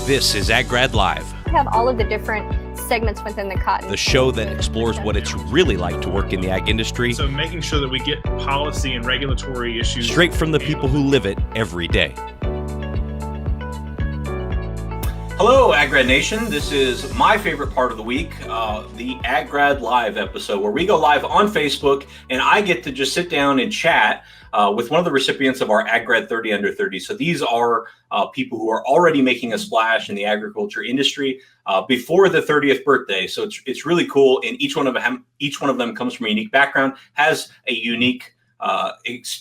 This is AgGrad Live. We have all of the different segments within the cotton. The show that explores what it's really like to work in the ag industry. So making sure that we get policy and regulatory issues straight from the people who live it every day. Hello, AgGrad Nation. This is my favorite part of the week, the AgGrad Live episode, where we go live on Facebook, and I get to just sit down and chat with one of the recipients of our AgGrad 30 Under 30. So these are people who are already making a splash in the agriculture industry before the 30th birthday. So it's really cool, and each one of them comes from a unique background, has a unique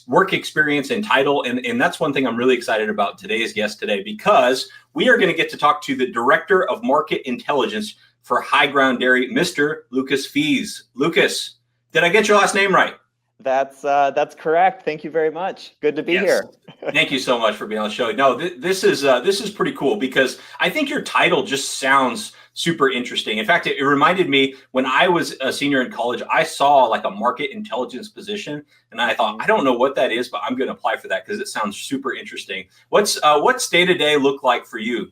work experience and title, and that's one thing I'm really excited about today's guest today, because we are going to get to talk to the Director of Market Intelligence for HighGround Dairy, Mr. Lucas Fuess. Lucas, did I get your last name right? That's correct. Thank you very much. Good to be here. Thank you so much for being on the show. No, this is pretty cool, because I think your title just sounds super interesting. In fact, it reminded me when I was a senior in college, I saw like a market intelligence position, and I thought, I don't know what that is, but I'm going to apply for that because it sounds super interesting. What's day-to-day look like for you?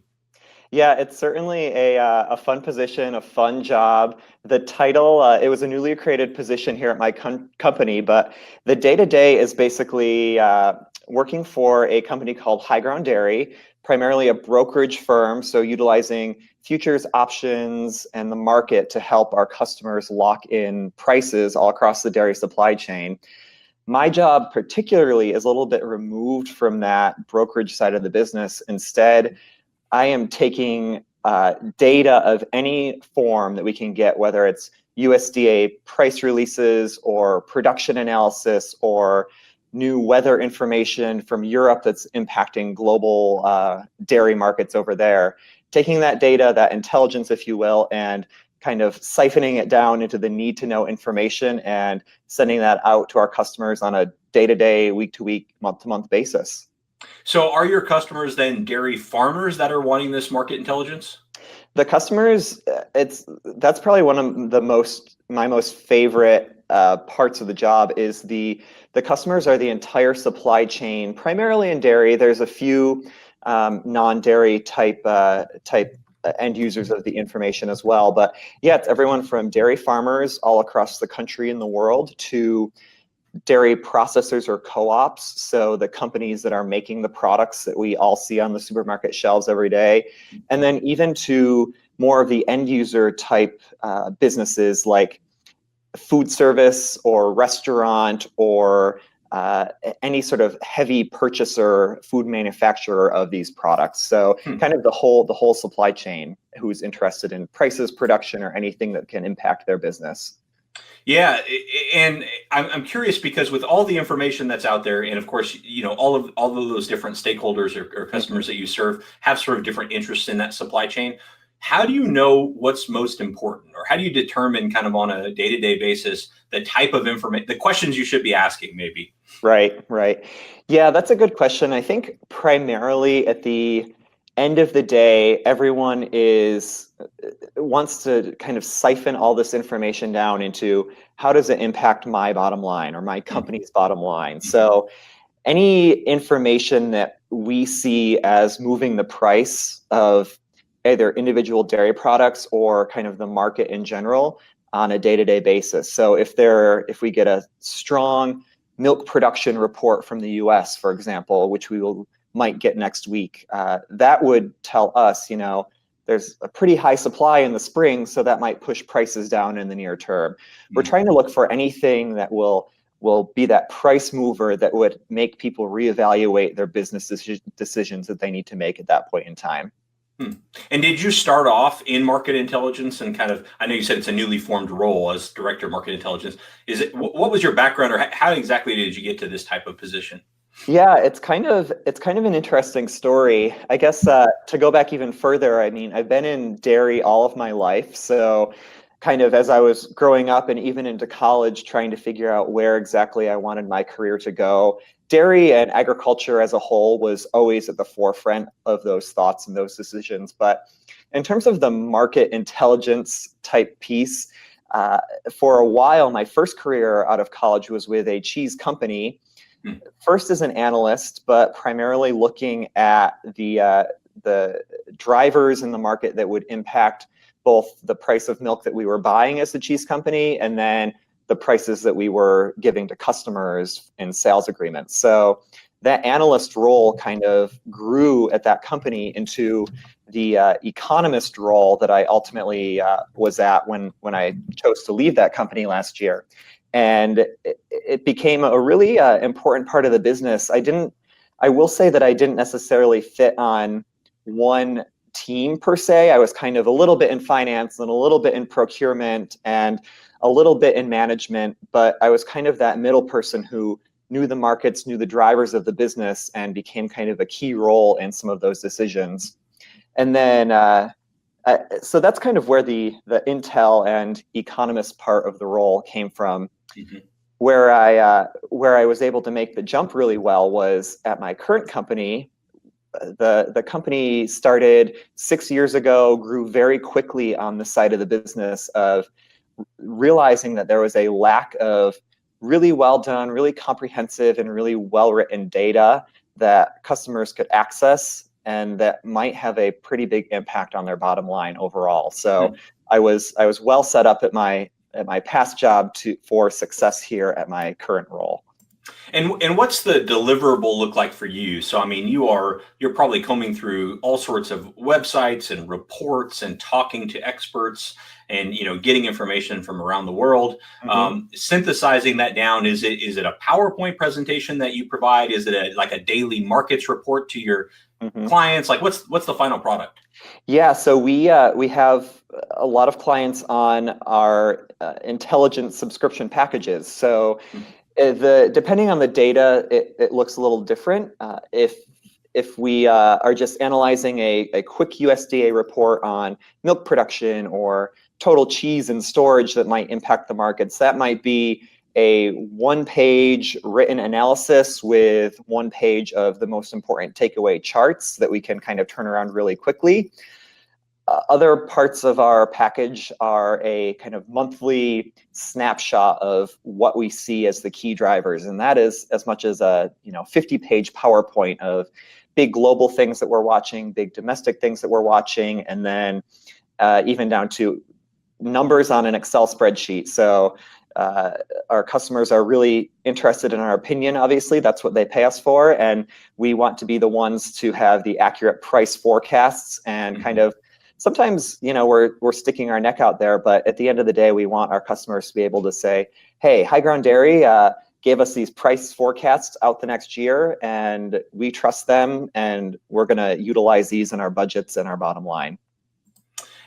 Yeah, it's certainly a fun position, a fun job. The title, it was a newly created position here at my company, but the day-to-day is basically working for a company called HighGround Dairy, primarily a brokerage firm, so utilizing futures, options, and the market to help our customers lock in prices all across the dairy supply chain. My job particularly is a little bit removed from that brokerage side of the business. Instead, I am taking data of any form that we can get, whether it's USDA price releases or production analysis or new weather information from Europe that's impacting global dairy markets over there, taking that data, that intelligence, if you will, and kind of siphoning it down into the need to know information and sending that out to our customers on a day-to-day, week-to-week, month-to-month basis. So are your customers then dairy farmers that are wanting this market intelligence? The customers, that's probably one of my most favorite parts of the job is the customers are the entire supply chain, primarily in dairy. There's a few non-dairy type end users of the information as well. But yeah, it's everyone from dairy farmers all across the country and the world to dairy processors or co-ops, so the companies that are making the products that we all see on the supermarket shelves every day, and then even to more of the end user type businesses like food service or restaurant or any sort of heavy purchaser, food manufacturer of these products. So kind of the whole supply chain who's interested in prices, production, or anything that can impact their business. Yeah, and I'm curious because with all the information that's out there, and of course, you know, all of those different stakeholders or customers that you serve have sort of different interests in that supply chain. How do you know what's most important, or how do you determine kind of on a day-to-day basis the type of information, the questions you should be asking, maybe? Right. Yeah, that's a good question. I think primarily at the end of the day, everyone wants to kind of siphon all this information down into how does it impact my bottom line or my company's bottom line. So any information that we see as moving the price of either individual dairy products or kind of the market in general on a day-to-day basis. So if we get a strong milk production report from the US, for example, which might get next week, that would tell us, you know, there's a pretty high supply in the spring, so that might push prices down in the near term. We're trying to look for anything that will be that price mover that would make people reevaluate their business decisions that they need to make at that point in time. And did you start off in market intelligence and kind of, I know you said it's a newly formed role as Director of Market Intelligence. What was your background, or how exactly did you get to this type of position? Yeah, it's kind of an interesting story. I guess to go back even further, I mean, I've been in dairy all of my life. So kind of as I was growing up and even into college, trying to figure out where exactly I wanted my career to go, dairy and agriculture as a whole was always at the forefront of those thoughts and those decisions. But in terms of the market intelligence type piece, for a while, my first career out of college was with a cheese company. First as an analyst, but primarily looking at the drivers in the market that would impact both the price of milk that we were buying as the cheese company and then the prices that we were giving to customers in sales agreements. So that analyst role kind of grew at that company into the economist role that I ultimately was at when I chose to leave that company last year. And it became a really important part of the business. I will say that I didn't necessarily fit on one team per se. I was kind of a little bit in finance and a little bit in procurement and a little bit in management, but I was kind of that middle person who knew the markets, knew the drivers of the business, and became kind of a key role in some of those decisions. And then, so that's kind of where the intel and economist part of the role came from. Mm-hmm. Where I was able to make the jump really well was at my current company. The company started 6 years ago, grew very quickly on the side of the business of realizing that there was a lack of really well done, really comprehensive, and really well written data that customers could access and that might have a pretty big impact on their bottom line overall. So I was well set up at my past job for success here at my current role. And what's the deliverable look like for you? So I mean, you're probably combing through all sorts of websites and reports and talking to experts and getting information from around the world, synthesizing that down. Is it a PowerPoint presentation that you provide? Is it like a daily markets report to your clients? Like what's the final product? Yeah, so we have a lot of clients on our intelligent subscription packages. So depending on the data, it looks a little different. If we are just analyzing a quick USDA report on milk production or total cheese and storage that might impact the markets, that might be a one-page written analysis with one page of the most important takeaway charts that we can kind of turn around really quickly. Other parts of our package are a kind of monthly snapshot of what we see as the key drivers, and that is as much as a 50-page PowerPoint of big global things that we're watching, big domestic things that we're watching, and then even down to numbers on an Excel spreadsheet. So our customers are really interested in our opinion. Obviously, that's what they pay us for, and we want to be the ones to have the accurate price forecasts and kind of. Sometimes, we're sticking our neck out there, but at the end of the day, we want our customers to be able to say, hey, HighGround Dairy gave us these price forecasts out the next year, and we trust them, and we're going to utilize these in our budgets and our bottom line.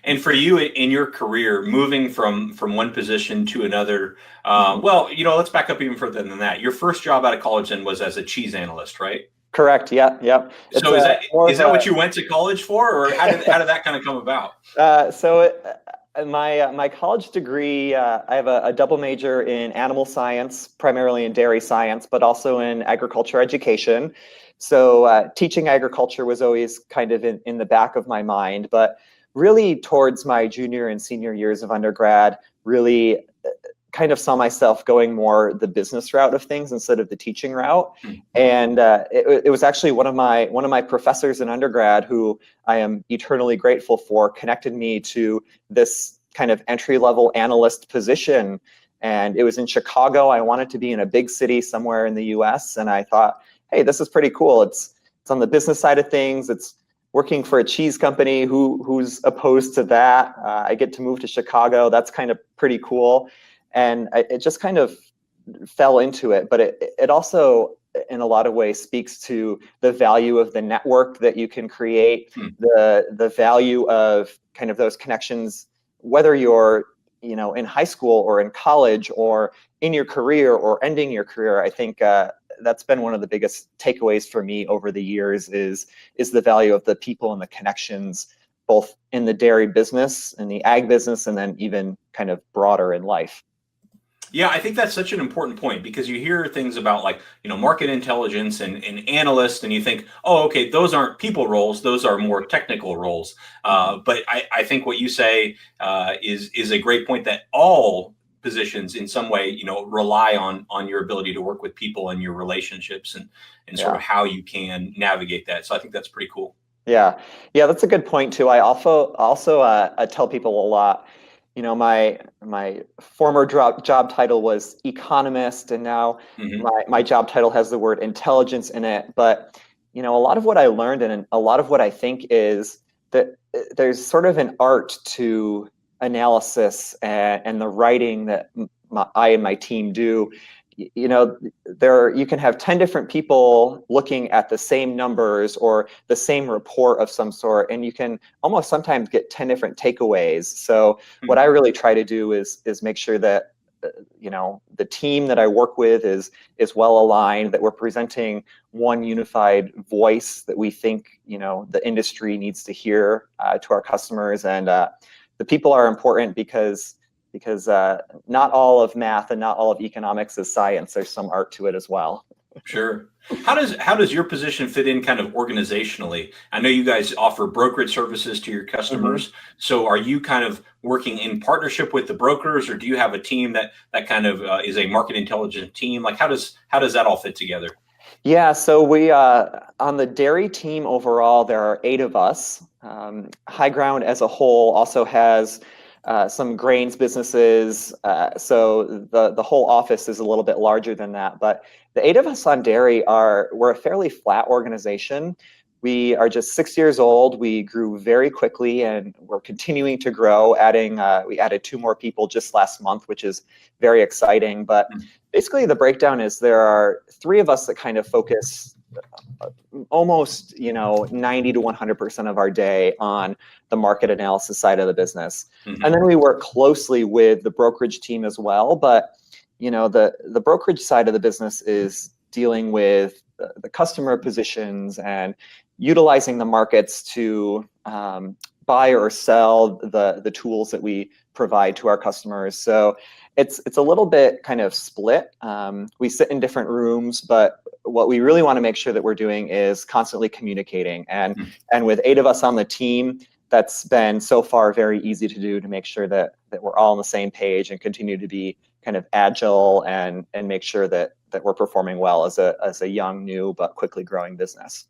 And for you in your career, moving from one position to another, well, let's back up even further than that. Your first job out of college then was as a cheese analyst, right? Correct. Yeah. Yep. So is that what you went to college for, or how did that kind of come about? My college degree, I have a double major in animal science, primarily in dairy science, but also in agriculture education. So teaching agriculture was always kind of in the back of my mind, but really towards my junior and senior years of undergrad, really kind of saw myself going more the business route of things instead of the teaching route. And it was actually one of my professors in undergrad, who I am eternally grateful for, connected me to this kind of entry-level analyst position. And it was in Chicago. I wanted to be in a big city somewhere in the US. And I thought, hey, this is pretty cool. It's on the business side of things. It's working for a cheese company who's opposed to that. I get to move to Chicago. That's kind of pretty cool. And it just kind of fell into it. But it also, in a lot of ways, speaks to the value of the network that you can create, the value of kind of those connections, whether you're in high school or in college or in your career or ending your career. I think that's been one of the biggest takeaways for me over the years is the value of the people and the connections, both in the dairy business and the ag business, and then even kind of broader in life. Yeah, I think that's such an important point, because you hear things about like, market intelligence and analyst, and you think, oh, okay, those aren't people roles, those are more technical roles. But I think what you say is a great point, that all positions in some way, rely on your ability to work with people and your relationships and sort of how you can navigate that. So I think that's pretty cool. Yeah, that's a good point too. I also I tell people a lot. My former job title was economist, and now Hmm. my job title has the word intelligence in it. But a lot of what I learned and a lot of what I think is that there's sort of an art to analysis and the writing that I and my team do. You can have 10 different people looking at the same numbers or the same report of some sort, and you can almost sometimes get 10 different takeaways. So what I really try to do is make sure that the team that I work with is well aligned, that we're presenting one unified voice that we think the industry needs to hear to our customers. And the people are important because not all of math and not all of economics is science. There's some art to it as well. Sure. How does your position fit in kind of organizationally? I know you guys offer brokerage services to your customers. So are you kind of working in partnership with the brokers, or do you have a team that kind of is a market intelligence team? Like how does that all fit together? Yeah, so we on the dairy team overall, there are 8 of us. HighGround as a whole also has some grains businesses, so the whole office is a little bit larger than that. But the 8 of us on dairy we're a fairly flat organization. We are just 6 years old. We grew very quickly, and we're continuing to grow. We added 2 more people just last month, which is very exciting. But basically, the breakdown is there are 3 of us that kind of focus almost 90 to 100% of our day on the market analysis side of the business. And then we work closely with the brokerage team as well. But the brokerage side of the business is dealing with the customer positions and utilizing the markets to buy or sell the tools that we provide to our customers. So it's a little bit kind of split. We sit in different rooms, but what we really want to make sure that we're doing is constantly communicating. And with 8 of us on the team, that's been so far very easy to do, to make sure that we're all on the same page and continue to be kind of agile and make sure that we're performing well as a young, new, but quickly growing business.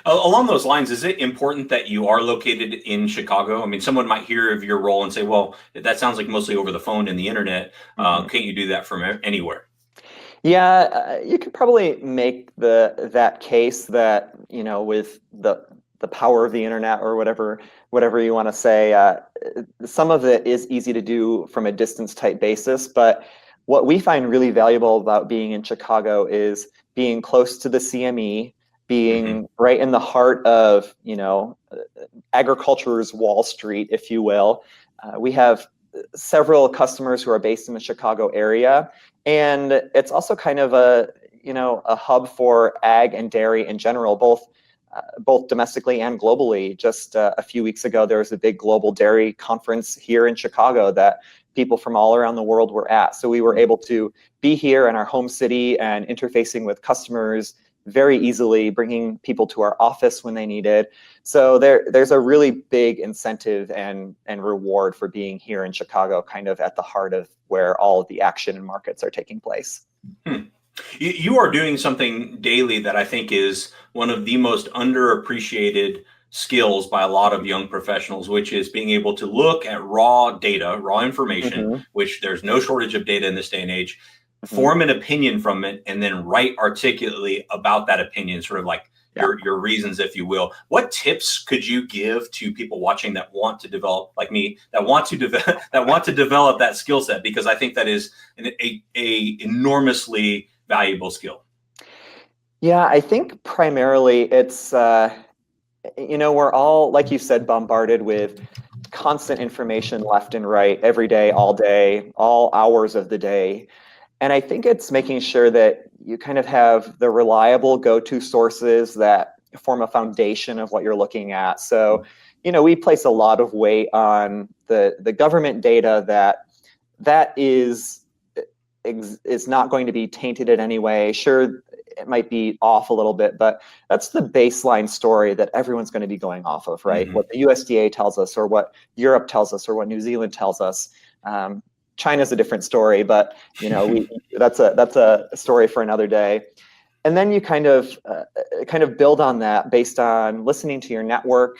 Along those lines, is it important that you are located in Chicago? I mean, someone might hear of your role and say, well, that sounds like mostly over the phone and the internet. Can't you do that from anywhere? Yeah, you could probably make that case that, with the power of the internet or whatever you want to say, some of it is easy to do from a distance type basis. But what we find really valuable about being in Chicago is being close to the CME, being right in the heart of, agriculture's Wall Street, if you will. We have several customers who are based in the Chicago area, and it's also kind of a hub for ag and dairy in general, both domestically and globally. Just a few weeks ago, there was a big global dairy conference here in Chicago that people from all around the world were at. So we were able to be here in our home city and interfacing with customers very easily, bringing people to our office when they needed. So there's a really big incentive and reward for being here in Chicago, kind of at the heart of where all of the action and markets are taking place. You are doing something daily that I think is one of the most underappreciated skills by a lot of young professionals, which is being able to look at raw data, raw information, which there's no shortage of data in this day and age, form an opinion from it, and then write articulately about that opinion, sort of like your reasons, if you will. What tips could you give to people watching that want to develop, like me, that want to develop that skill set? Because I think that is a enormously valuable skill. Yeah, I think primarily it's we're all, like you said, bombarded with constant information left and right, every day, all hours of the day. And I think it's making sure that you kind of have the reliable go-to sources that form a foundation of what you're looking at. So, we place a lot of weight on the government data that is not going to be tainted in any way. Sure, it might be off a little bit, but that's the baseline story that everyone's going to be going off of, right? What the USDA tells us, or what Europe tells us, or what New Zealand tells us. China's a different story, but that's a story for another day. and then you kind of build on that based on listening to your network,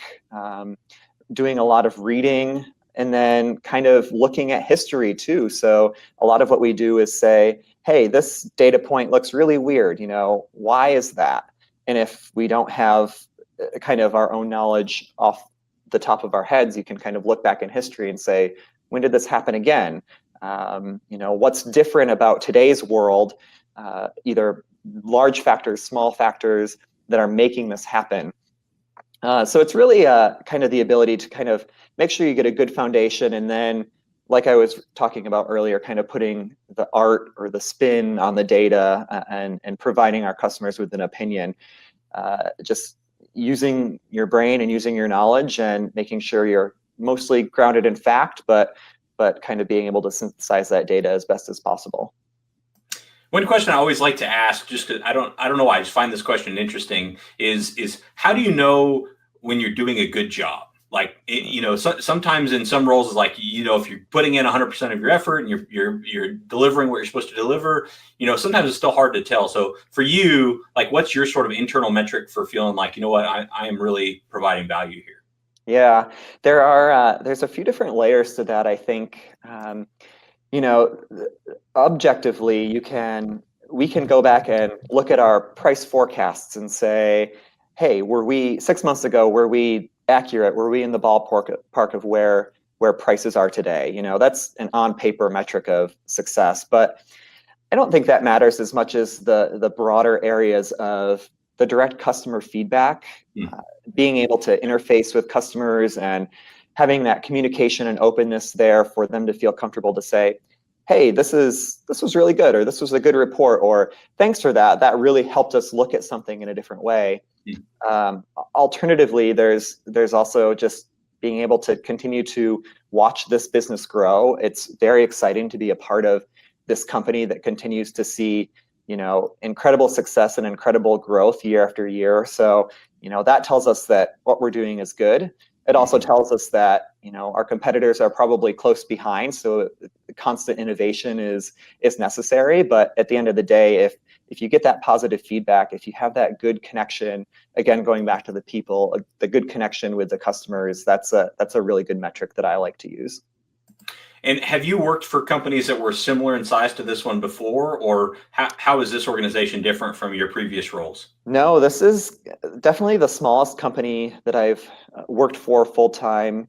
doing a lot of reading, and then kind of looking at history too. So a lot of what we do is say, hey, this data point looks really weird. Why is that? And if we don't have kind of our own knowledge off the top of our heads, you can kind of look back in history and say, when did this happen again? What's different about today's world, either large factors, small factors that are making this happen. So it's really kind of the ability to kind of make sure you get a good foundation, and then, like I was talking about earlier, kind of putting the art or the spin on the data and providing our customers with an opinion. Just using your brain and using your knowledge and making sure you're mostly grounded in fact, but kind of being able to synthesize that data as best as possible. One question I always like to ask, just because I don't know why, I just find this question interesting, is how do you know when you're doing a good job? Like, sometimes in some roles, it's like, if you're putting in 100% of your effort and you're delivering what you're supposed to deliver, sometimes it's still hard to tell. So for you, like, what's your sort of internal metric for feeling like, I am really providing value here? Yeah, there's a few different layers to that, I think. Objectively, we can go back and look at our price forecasts and say, hey, 6 months ago, were we accurate? Were we in the ballpark of where prices are today? That's an on paper metric of success, but I don't think that matters as much as the broader areas of the direct customer feedback, being able to interface with customers and having that communication and openness there for them to feel comfortable to say, hey, this was really good, or this was a good report, or thanks for that. That really helped us look at something in a different way. Alternatively, there's also just being able to continue to watch this business grow. It's very exciting to be a part of this company that continues to see, incredible success and incredible growth year after year. So, that tells us that what we're doing is good. It also tells us that, our competitors are probably close behind. So constant innovation is necessary. But at the end of the day, if you get that positive feedback, if you have that good connection, again, going back to the people, the good connection with the customers, that's a really good metric that I like to use. And have you worked for companies that were similar in size to this one before, or how is this organization different from your previous roles? No, this is definitely the smallest company that I've worked for full time.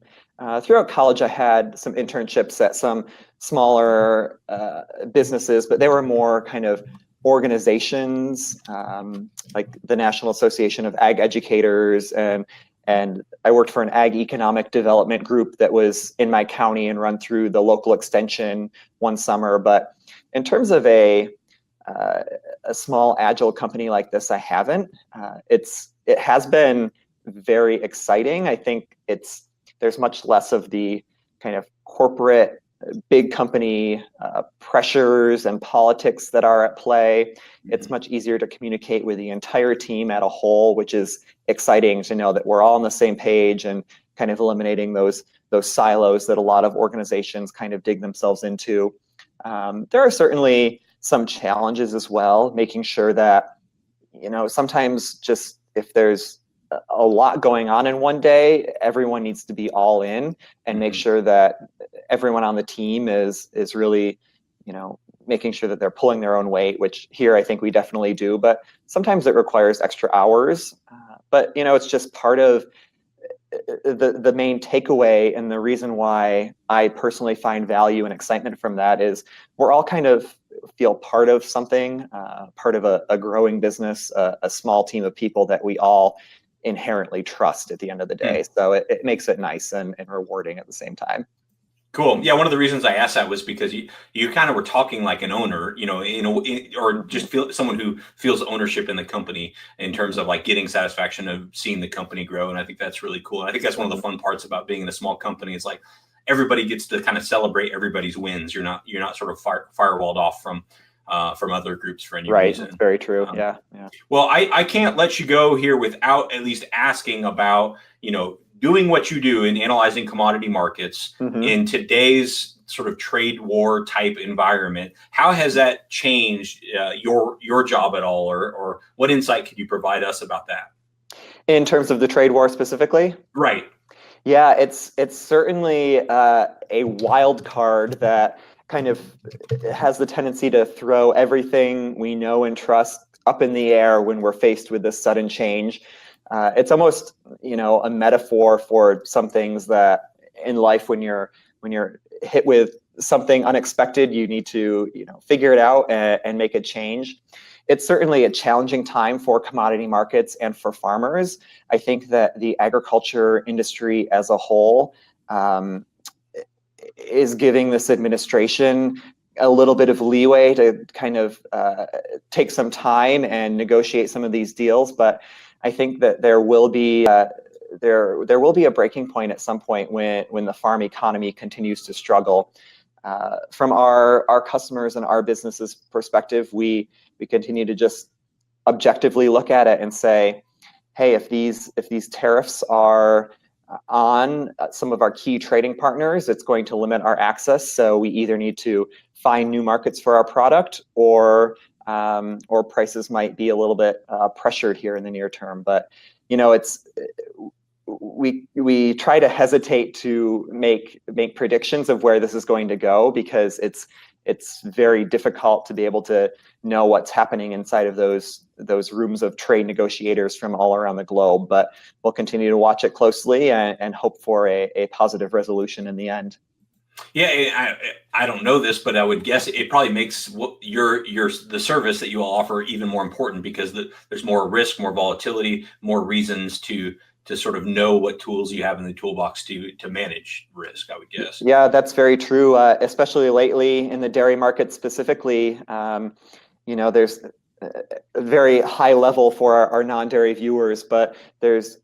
Throughout college, I had some internships at some smaller businesses, but they were more kind of organizations, like the National Association of Ag Educators, and I worked for an ag economic development group that was in my county and run through the local extension one summer. But in terms of a small agile company like this, I haven't. It has been very exciting. I think there's much less of the kind of corporate big company pressures and politics that are at play. It's much easier to communicate with the entire team at a whole, which is exciting to know that we're all on the same page and kind of eliminating those silos that a lot of organizations kind of dig themselves into. There are certainly some challenges as well, making sure that, sometimes just if there's a lot going on in one day, everyone needs to be all in and make sure that everyone on the team is really, making sure that they're pulling their own weight, which here I think we definitely do, but sometimes it requires extra hours. But, it's just part of the main takeaway, and the reason why I personally find value and excitement from that is we're all kind of feel part of something, part of a growing business, a small team of people that we all inherently trust at the end of the day. So it makes it nice and rewarding at the same time. Cool. Yeah, one of the reasons I asked that was because you kind of were talking like an owner, or just someone who feels ownership in the company in terms of like getting satisfaction of seeing the company grow. And I think that's really cool. And I think that's one of the fun parts about being in a small company. It's like everybody gets to kind of celebrate everybody's wins. You're not sort of firewalled off from other groups for any reason. Right. Very true. Yeah. Well, I can't let you go here without at least asking about, doing what you do in analyzing commodity markets in today's sort of trade war type environment, how has that changed your job at all, or what insight could you provide us about that? In terms of the trade war specifically? Right. Yeah, it's certainly a wild card that kind of has the tendency to throw everything we know and trust up in the air when we're faced with this sudden change. It's almost, a metaphor for some things that in life, when you're hit with something unexpected, you need to, figure it out and make a change. It's certainly a challenging time for commodity markets and for farmers. I think that the agriculture industry as a whole is giving this administration a little bit of leeway to kind of take some time and negotiate some of these deals. But I think that there will be there will be a breaking point at some point when the farm economy continues to struggle. From our customers and our business's perspective, we continue to just objectively look at it and say, hey, if these tariffs are on some of our key trading partners, it's going to limit our access. So we either need to find new markets for our product, or prices might be a little bit pressured here in the near term. But it's we try to hesitate to make predictions of where this is going to go, because it's very difficult to be able to know what's happening inside of those rooms of trade negotiators from all around the globe. But we'll continue to watch it closely and hope for a positive resolution in the end. Yeah, I don't know this, but I would guess it probably makes the service that you all offer even more important, because there's more risk, more volatility, more reasons to sort of know what tools you have in the toolbox to manage risk, I would guess. Yeah, that's very true, especially lately in the dairy market specifically. There's a very high level for our non-dairy viewers, but there's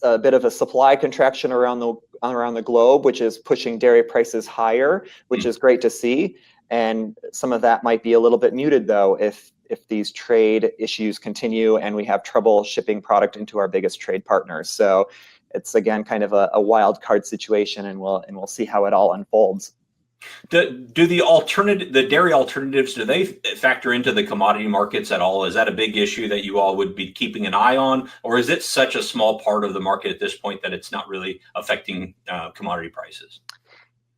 a bit of a supply contraction around the globe, which is pushing dairy prices higher, which is great to see. And some of that might be a little bit muted, though, if these trade issues continue and we have trouble shipping product into our biggest trade partners. So it's, again, kind of a wild card situation, and we'll see how it all unfolds. Do the dairy alternatives, do they factor into the commodity markets at all? Is that a big issue that you all would be keeping an eye on, or is it such a small part of the market at this point that it's not really affecting commodity prices?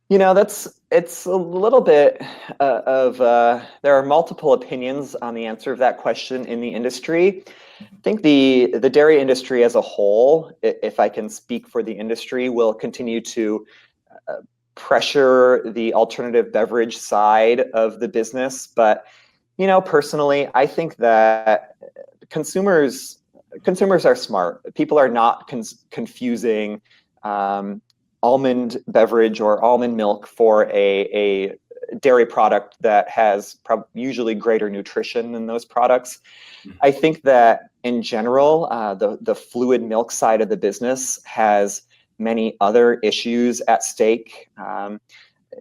It's a little bit there are multiple opinions on the answer of that question in the industry. I think the dairy industry as a whole, if I can speak for the industry, will continue to pressure the alternative beverage side of the business. But personally, I think that consumers are smart. People are not confusing almond beverage or almond milk for a dairy product that has usually greater nutrition than those products. I think that in general, the fluid milk side of the business has many other issues at stake.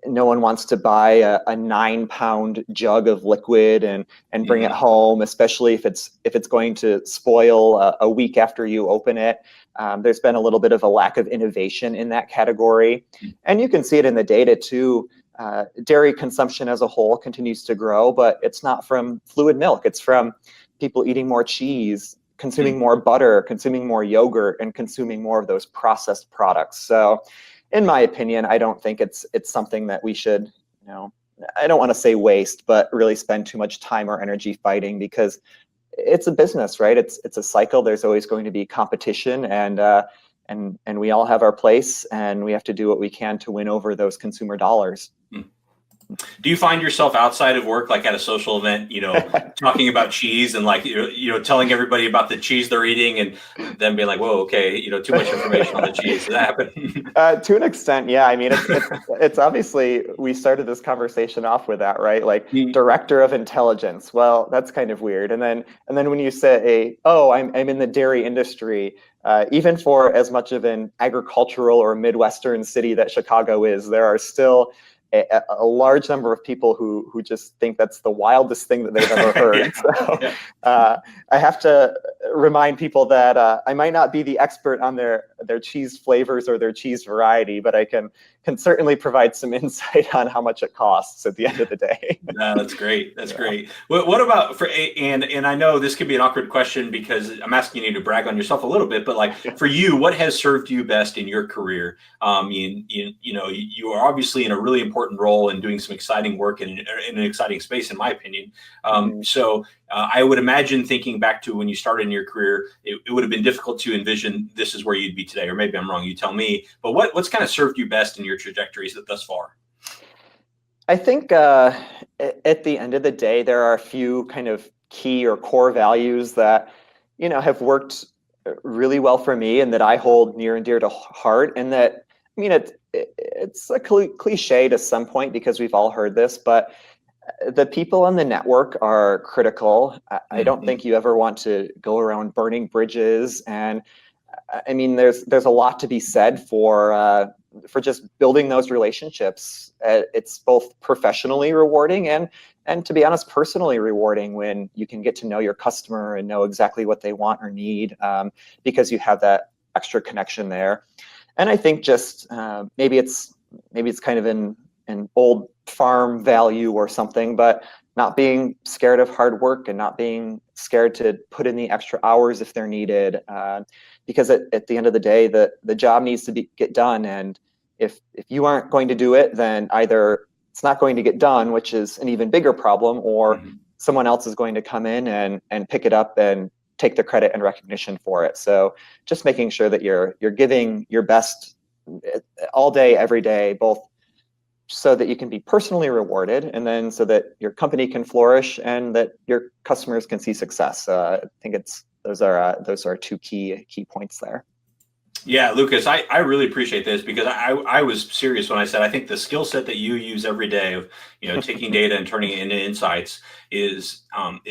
No one wants to buy a 9-pound jug of liquid and bring it home, especially if it's going to spoil a week after you open it. There's been a little bit of a lack of innovation in that category. And you can see it in the data too. Dairy consumption as a whole continues to grow, but it's not from fluid milk. It's from people eating more cheese, consuming more butter, consuming more yogurt, and consuming more of those processed products. So in my opinion, I don't think it's something that we should, I don't want to say waste, but really spend too much time or energy fighting, because it's a business, right? It's a cycle. There's always going to be competition, and we all have our place, and we have to do what we can to win over those consumer dollars. Do you find yourself outside of work, like at a social event, talking about cheese and like, telling everybody about the cheese they're eating, and then being like, whoa, okay, too much information on the cheese? Does that happen? To an extent, yeah. I mean, it's obviously, we started this conversation off with that, right? Like director of intelligence. Well, that's kind of weird. And then when you say, I'm in the dairy industry, even for as much of an agricultural or Midwestern city that Chicago is, there are still a large number of people who just think that's the wildest thing that they've ever heard. I have to remind people that I might not be the expert on their cheese flavors or their cheese variety, but I can certainly provide some insight on how much it costs at the end of the day. No, that's great. That's great. What about and I know this could be an awkward question because I'm asking you to brag on yourself a little bit, but like for you, what has served you best in your career? You are obviously in a really important role and doing some exciting work in an exciting space, in my opinion. So I would imagine, thinking back to when you started in your career, it would have been difficult to envision this is where you'd be today, or maybe I'm wrong, you tell me, but what's kind of served you best in your trajectories thus far? I think at the end of the day, there are a few kind of key or core values that, have worked really well for me and that I hold near and dear to heart. And that, it's a cliche to some point because we've all heard this, but the people on the network are critical. I don't think you ever want to go around burning bridges. And I mean, there's a lot to be said for just building those relationships. It's both professionally rewarding and to be honest, personally rewarding when you can get to know your customer and know exactly what they want or need, because you have that extra connection there. And I think just maybe it's kind of an old farm value or something, but not being scared of hard work and not being scared to put in the extra hours if they're needed, because at the end of the day, the job needs to get done. And if you aren't going to do it, then either it's not going to get done, which is an even bigger problem, or someone else is going to come in and pick it up and take the credit and recognition for it. So just making sure that you're giving your best all day, every day, both so that you can be personally rewarded, and then so that your company can flourish and that your customers can see success. I think those are two key points there. Yeah, Lucas, I really appreciate this because I was serious when I said I think the skill set that you use every day of taking data and turning it into insights is not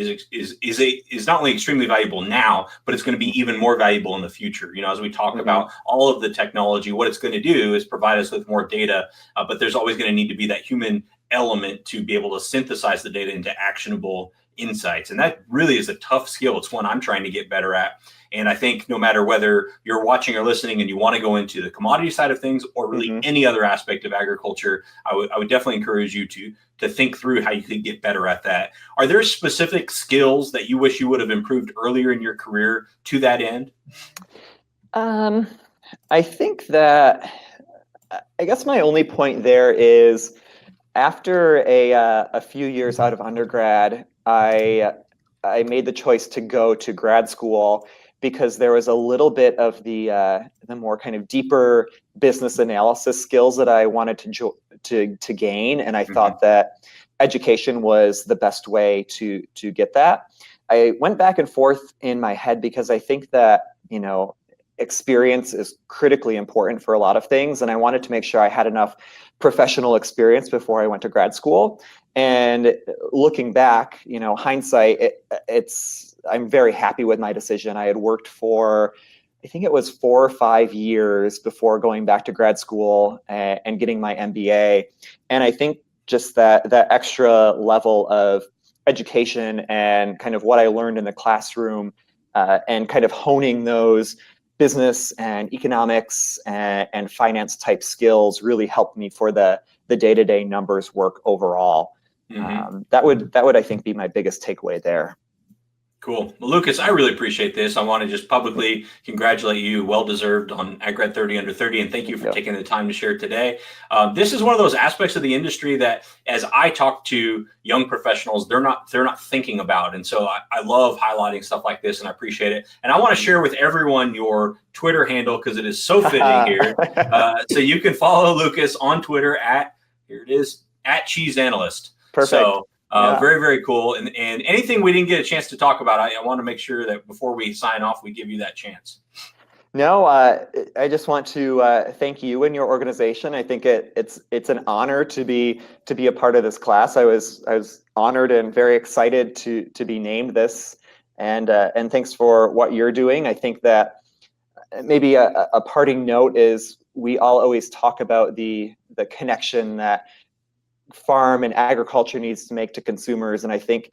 only extremely valuable now, but it's going to be even more valuable in the future. As we talk about all of the technology, what it's going to do is provide us with more data, but there's always going to need to be that human element to be able to synthesize the data into actionable insights. And that really is a tough skill. It's one I'm trying to get better at. And I think no matter whether you're watching or listening and you want to go into the commodity side of things or really any other aspect of agriculture, I would definitely encourage you to think through how you could get better at that. Are there specific skills that you wish you would have improved earlier in your career to that end? I think that, I guess my only point there is after a few years out of undergrad, I made the choice to go to grad school because there was a little bit of the more kind of deeper business analysis skills that I wanted to gain, and I thought that education was the best way to get that. I went back and forth in my head because I think that experience is critically important for a lot of things, and I wanted to make sure I had enough professional experience before I went to grad school. And looking back, hindsight, I'm very happy with my decision. I had worked for, I think it was 4 or 5 years before going back to grad school and getting my MBA. And I think just that extra level of education and kind of what I learned in the classroom and kind of honing those business and economics and finance type skills really helped me for the day-to-day numbers work overall. That would I think be my biggest takeaway there. Cool. Well, Lucas, I really appreciate this. I want to just publicly congratulate you, well-deserved, on AgGrad 30 Under 30, and thank you for taking the time to share today. This is one of those aspects of the industry that, as I talk to young professionals, they're not thinking about, and so I love highlighting stuff like this, and I appreciate it. And I want to share with everyone your Twitter handle because it is so fitting here. So you can follow Lucas on Twitter here it is, @CheeseAnalyst. Perfect. So, very, very cool. And anything we didn't get a chance to talk about, I want to make sure that before we sign off, we give you that chance. No, I just want to thank you and your organization. I think it's an honor to be a part of this class. I was honored and very excited to be named this, and thanks for what you're doing. I think that maybe a parting note is we all always talk about the connection that farm and agriculture needs to make to consumers. And I think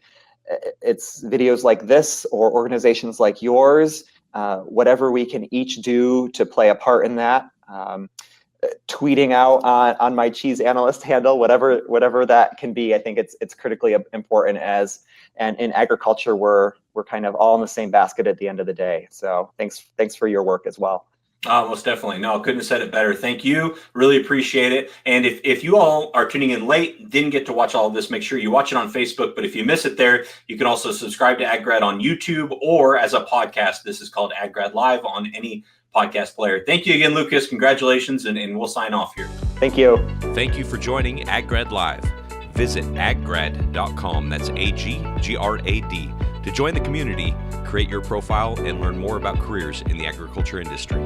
it's videos like this or organizations like yours, whatever we can each do to play a part in that. Tweeting out on my cheese analyst handle, whatever that can be. I think it's critically important, and in agriculture we're kind of all in the same basket at the end of the day. So thanks for your work as well. Most definitely. No, couldn't have said it better. Thank you. Really appreciate it. And if you all are tuning in late, didn't get to watch all of this, make sure you watch it on Facebook. But if you miss it there, you can also subscribe to AgGrad on YouTube or as a podcast. This is called AgGrad Live on any podcast player. Thank you again, Lucas. Congratulations. And we'll sign off here. Thank you. Thank you for joining AgGrad Live. Visit aggrad.com. That's AgGrad. To join the community, create your profile, and learn more about careers in the agriculture industry.